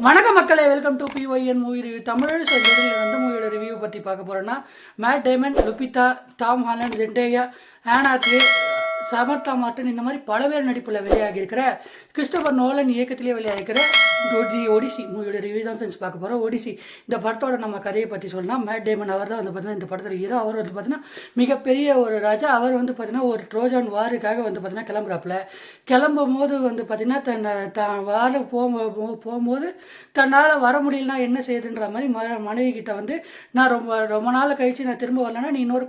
வணக்கம் மக்களே, welcome to PYN movie review Tamil. So இந்த வந்து மூவியோட ரிவ்யூ பற்றி பார்க்க போகிறோன்னா, மேட் டேமன், லுபிதா, டாம் ஹாலண்ட், ஜெண்டேயா, ஆனாத்வே, சமர்த்தா மார்டன் இந்த மாதிரி பல பேர் நடிப்பில் வெளியாகி இருக்கிற கிறிஸ்டோபர் நோலன் இயக்கத்திலேயே வெளியாகிருக்கிற ஒடிசி மூவியோட ரிவ்யூ தான் ஃப்ரெண்ட்ஸ் பார்க்க போகிறோம். ஒடிசி இந்த படத்தோட நம்ம கதையை பற்றி சொல்லலாம். மேட் டேமன் அவர் தான் வந்து பார்த்தீங்கன்னா இந்த படத்தில் ஹீரோ. அவர் வந்து பார்த்தீங்கன்னா மிகப்பெரிய ஒரு ராஜா. அவர் வந்து பார்த்தீங்கன்னா ஒரு ட்ரோஜான் வாருக்காக வந்து பார்த்தீங்கன்னா கிளம்பும் போது வந்து பார்த்தீங்கன்னா தான் வார போகும்போது தன்னால் வர முடியலனா என்ன செய்யுதுன்ற மாதிரி மனைவி கிட்ட வந்து நான் ரொம்ப நாள் கழிச்சு நான் திரும்ப வரலன்னா நீ இன்னொரு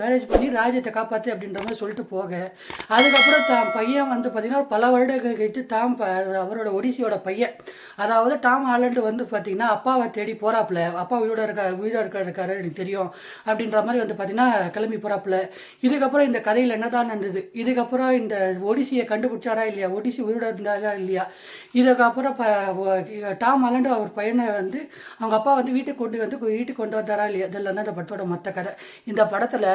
மேரேஜ் பண்ணி ராஜ்யத்தை காப்பாற்று அப்படின்ற மாதிரி சொல்லிட்டு போக, அதுக்கப்புறம் தான் பையன் வந்து பார்த்தீங்கன்னா பல வருடங்கள் கழித்து அவரோட ஒடிசியோட பையன், அதாவது டாம் ஹாலண்ட் வந்து பார்த்தீங்கன்னா அப்பாவை தேடி போகிறாப்புல. அப்பா உயிரோட இருக்காரு எனக்கு தெரியும் அப்படின்ற மாதிரி வந்து பார்த்தீங்கன்னா கிளம்பி போகிறாப்புல. இதுக்கப்புறம் இந்த கதையில் என்னதான் நடந்தது, இதுக்கப்புறம் இந்த ஒடிசியை கண்டுபிடிச்சாரா இல்லையா, ஒடிசி உயிரோட இருந்தாரா இல்லையா, இதுக்கப்புறம் டாம் ஹாலண்ட் அவர் பையனை வந்து அவங்க அப்பா வந்து வீட்டுக்கு கொண்டு வந்தாரா இல்லையா, இதெல்லாம் தான் இந்த படத்தோட மொத்த கதை. இந்த படத்தில்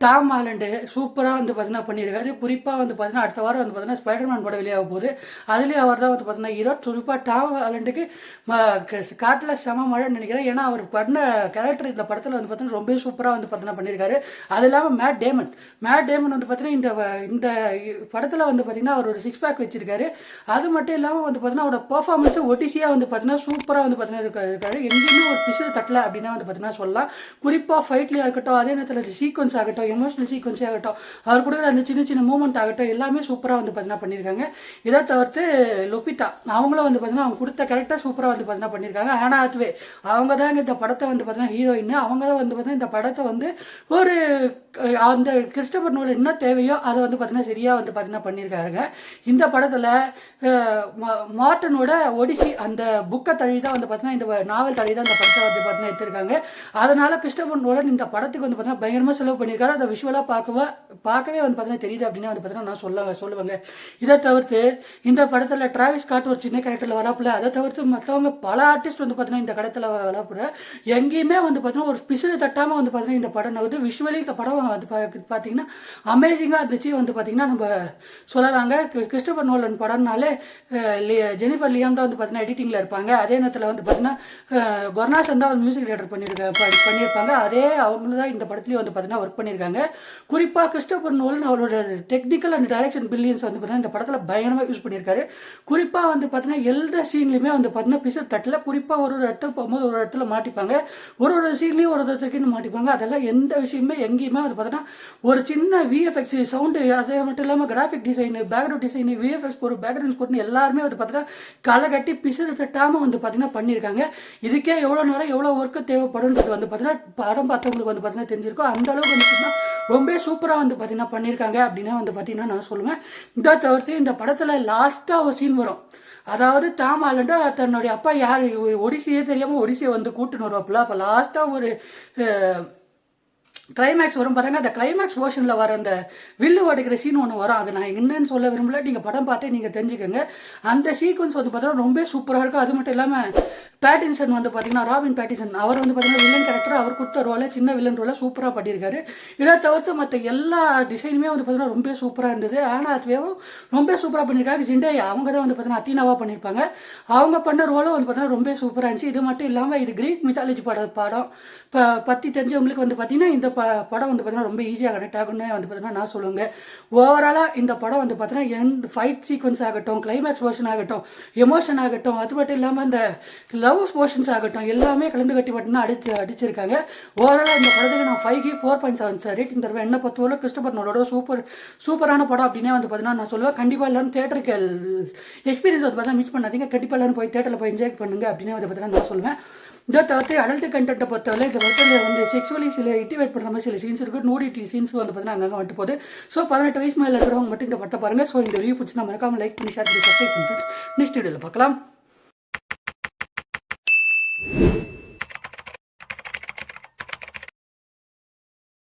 டாம் ஹாலண்டு சூப்பராக வந்து பார்த்தீங்கன்னா பண்ணியிருக்காரு. குறிப்பாக வந்து பார்த்தீங்கன்னா அடுத்த வாரம் வந்து பார்த்தீங்கன்னா ஸ்பைடர்மேன் படம் வெளியாக போகுது. அதுலேயும் அவர் தான் வந்து பார்த்தீங்கன்னா ஹீரோ. குறிப்பாக டாம் ஹாலண்டுக்கு காட்டில் செம மழைன்னு நினைக்கிறேன். ஏன்னா அவர் பண்ண கேரக்டர் இந்த படத்தில் வந்து பார்த்தீங்கன்னா ரொம்ப சூப்பராக வந்து பார்த்தீங்கன்னா பண்ணியிருக்காரு. அது இல்லாமல் மேட் டேமன் வந்து பார்த்தீங்கன்னா இந்த படத்தில் வந்து பார்த்தீங்கன்னா அவர் ஒரு 6 பேக் வச்சிருக்காரு. அது மட்டும் இல்லாமல் வந்து பார்த்தீங்கன்னா அவரோட பெர்ஃபார்மன்ஸு ஒடிசியாக வந்து பார்த்தீங்கன்னா சூப்பராக வந்து பார்த்தீங்கன்னா இருக்காரு. எங்கேயுமே ஒரு பிசிறு தட்டலை அப்படின்னா வந்து பார்த்தீங்கன்னா சொல்லலாம். குறிப்பாக ஃபைட்லேயே இருக்கட்டும், அதே நேரத்தில் சீக்வன்ஸ் ஆகட்டும், எமோஷனல் சீக்வன்ஸே ஆகட்டும், அவர் கொடுக்குற அந்த சின்ன சின்ன மூமெண்ட் ஆகட்டும், எல்லாமே சூப்பராக வந்து பார்த்தீங்கன்னா பண்ணியிருக்காங்க. இதை தவிர்த்து லுபிதா அவங்களும் வந்து பார்த்தீங்கன்னா அவங்க கொடுத்த கேரக்டர் சூப்பராக வந்து பார்த்தீங்கன்னா பண்ணியிருக்காங்க. ஆனாத்வே அவங்க தாங்க இந்த படத்தை வந்து பார்த்தீங்கன்னா ஹீரோயின். அவங்க தான் வந்து பார்த்தீங்கன்னா இந்த படத்தை வந்து ஒரு அந்த கிறிஸ்டோபர் நோலன் என்ன தேவையோ அதை வந்து பார்த்தீங்கன்னா சரியாக வந்து பார்த்தீங்கன்னா பண்ணியிருக்காங்க. இந்த படத்தில் மார்டனோட ஒடிசி அந்த புக்கை தழுவி தான் வந்து பார்த்தீங்கன்னா இந்த நாவல் தழுவி தான் இந்த படத்தை வந்து பார்த்தீங்கன்னா எடுத்திருக்காங்க. அதனால் கிறிஸ்டோபர் நோலன் இந்த படத்துக்கு வந்து பார்த்தீங்கன்னா பயங்கரமாக செலவு பண்ணியிருக்காரு. அதை விஷுவலாக பார்க்கவே வந்து பார்த்தீங்கன்னா தெரியுது அப்படின்னு வந்து பார்த்தீங்கன்னா நான் சொல்லுவேங்க. இதை தவிர்த்து இந்த படத்தில் டிராவிஸ் ஸ்காட் ஒரு சின்ன கேரக்டரில் வரப்புல, அதை தவிர்த்து மற்றவங்க பல ஆர்டிஸ்ட் வந்து பார்த்தீங்கன்னா இந்த கடத்தில் வரப்புற எங்கேயுமே வந்து பார்த்தீங்கன்னா ஒரு பிசுறு தட்டாமல் வந்து பார்த்தீங்கன்னா இந்த படம் வந்து விஷுவலி இந்த படம் வந்து பார்த்தீங்கன்னா அமேசிங்காக இருந்துச்சு. வந்து பார்த்தீங்கன்னா நம்ம சொல்லலாங்க. கிறிஸ்டோபர் நோலன் படம்னாலே ஜெனிஃபர் லியாம் தான் வந்து பார்த்தீங்கன்னா எடிட்டிங்கில் இருப்பாங்க. அதே நேரத்தில் வந்து பார்த்தீங்கன்னா கொர்னாசன் தான் வந்து மியூசிக் டைரக்டர் பண்ணியிருப்பாங்க. அதே அவங்க தான் இந்த படத்துலேயும் வந்து பார்த்தீங்கன்னா ஒர்க் பண்ணியிருக்காங்க. குறிப்பாக கிறிஸ்டோபர் நோலன் அவரோட டெக்னிக்கல் அண்ட் டைரக்ஷன் பில்லியன்ஸ் வந்து பார்த்தீங்கன்னா இந்த படத்தில் பயங்கரமாக யூஸ் பண்ணியிருக்காரு. குறிப்பாக வந்து பார்த்தீங்கன்னா எல்லா சீன்லையுமே வந்து பார்த்தீங்கன்னா பிசர் தட்டில் குறிப்பாக ஒரு இடத்துக்கு போகும்போது ஒரு இடத்துல மாட்டிப்பாங்க, ஒரு சீன்லேயும் ஒரு இடத்துக்கு மாட்டிப்பாங்க. அதெல்லாம் எந்த விஷயமே எங்கேயுமே வந்து பார்த்தீங்கன்னா ஒரு சின்ன விஎஃப்எக்ஸ் சவுண்டு, அதே மட்டும் இல்லாமல் graphic design, background design, VFX background ஸ்கோர்னு எல்லாருமே வந்து பார்த்தீங்கன்னா களை கட்டி பிசர் தட்டாமல் வந்து பார்த்தீங்கன்னா பண்ணியிருக்காங்க. இதுக்கே எவ்வளோ நேரம் எவ்வளோ ஒர்க்கு தேவைப்படுன்றது வந்து பார்த்தீங்கன்னா படம் பார்த்தவங்களுக்கு வந்து பார்த்தீங்கன்னா தெரிஞ்சிருக்கும். அந்த அளவுக்கு வந்து பார்த்தீங்கன்னா ரொம்ப சூப்பராக வந்து பார்த்தீங்கன்னா பண்ணியிருக்காங்க அப்படின்னா வந்து பார்த்தீங்கன்னா நான் சொல்லுவேன். இதை தவிர்த்து இந்த படத்தில் லாஸ்ட்டாக ஒரு சீன் வரும். அதாவது டாம் ஹாலண்ட் தன்னுடைய அப்பா யார் ஒடிசியே தெரியாமல் ஒடிசியை வந்து கூட்டுன்னு வருவாப்புல. அப்போ லாஸ்ட்டாக ஒரு கிளைமேக்ஸ் வரும் பாருங்க. அந்த கிளைமேக்ஸ் போர்ஷனில் வர அந்த வில்லு உடைக்கிற சீன் ஒன்று வரும். அது நான் என்னன்னு சொல்ல விரும்பல, நீங்கள் படம் பார்த்தே நீங்கள் தெரிஞ்சுக்கோங்க. அந்த சீக்வன்ஸ் வந்து பார்த்தீங்கன்னா ரொம்ப சூப்பராக இருக்கும். அது மட்டும் இல்லாமல் பேட்டின்சன் வந்து பார்த்தீங்கன்னா ராபின் பேட்டின்சன் அவர் வந்து பார்த்தீங்கன்னா வில்லன் கேரக்டர், அவர் கொடுத்த ரோலை சின்ன வில்லன் ரோலை சூப்பராக பண்ணியிருக்காரு. இதை தவிர்த்து மற்ற எல்லா டிசைனுமே வந்து பார்த்தீங்கன்னா ரொம்ப சூப்பராக இருந்தது. ஆனாத்வேவும் ரொம்ப சூப்பராக பண்ணியிருக்காங்க. ஜெண்டேயா அவங்க தான் வந்து பார்த்தீங்கன்னா அத்தீனாவாக பண்ணியிருப்பாங்க. அவங்க பண்ண ரோலும் வந்து பார்த்தீங்கன்னா ரொம்ப சூப்பராக இருந்துச்சு. இது மட்டும் இல்லாமல் இது கிரீக் மித்தாலஜி படம் பற்றி தெரிஞ்சவங்களுக்கு வந்து பார்த்தீங்கன்னா இந்த படம் வந்து பார்த்தீங்கன்னா ரொம்ப ஈஸியாக கனெக்ட் ஆகும்னு வந்து பார்த்தீங்கன்னா நான் சொல்லுவேங்க. ஓவராலாக இந்த படம் வந்து பார்த்தீங்கன்னா ஃபைட் சீக்வன்ஸ் ஆகட்டும், கிளைமேக்ஸ் போர்ஷன் ஆகட்டும், எமோஷன் ஆகட்டும், அது மட்டும் இல்லாமல் இந்த லவ் போர்ஷன்ஸ் ஆகட்டும், எல்லாமே கலந்து கட்டி மட்டும்தான் அடிச்சிருக்காங்க. ஓவராலாக இந்த படத்துக்கு நான் 5க்கு 4.7 ரேட்டிங் தருவேன். என்ன பொறுத்தவரை கிறிஸ்டோபர் நோலனோட சூப்பரான படம் அப்படின்னே வந்து பார்த்தீங்கன்னா நான் சொல்லுவேன். கண்டிப்பாக எல்லாரும் தேட்டருக்கு எக்ஸ்பீரியன்ஸ் வந்து பார்த்தா மிஸ் பண்ணாதீங்க. கண்டிப்பாக எல்லாரும் போய் தேட்டரில் போய் என்ஜாய் பண்ணுங்க அப்படின்னே வந்து பார்த்தீங்கன்னா நான் சொல்லுவேன். இதை தவிர்த்து அடல்ட் கண்டென்ட்டை பொறுத்தவரை இந்த படத்தில் வந்து செக்ஷுவலி சில இன்டிவேட் பண்ணுற மாதிரி சில சீன்ஸ் இருக்குது. நூடிட்டி சீன்ஸ் வந்து பார்த்தீங்கன்னா அங்கங்கே வந்துட்டு போகுது. ஸோ 18 வயசு மேலே இருக்கிறவங்க மட்டும் இந்த படத்தை பாருங்கள். ஸோ இந்த ரிவ்யூ பிடிச்சி நான் மறக்காமல் லைக் பண்ணி ஷேர் பண்ணி சப்ஸ்கிரைப் பண்ணி நெக்ஸ்ட் வீடியோவில் பார்க்கலாம்.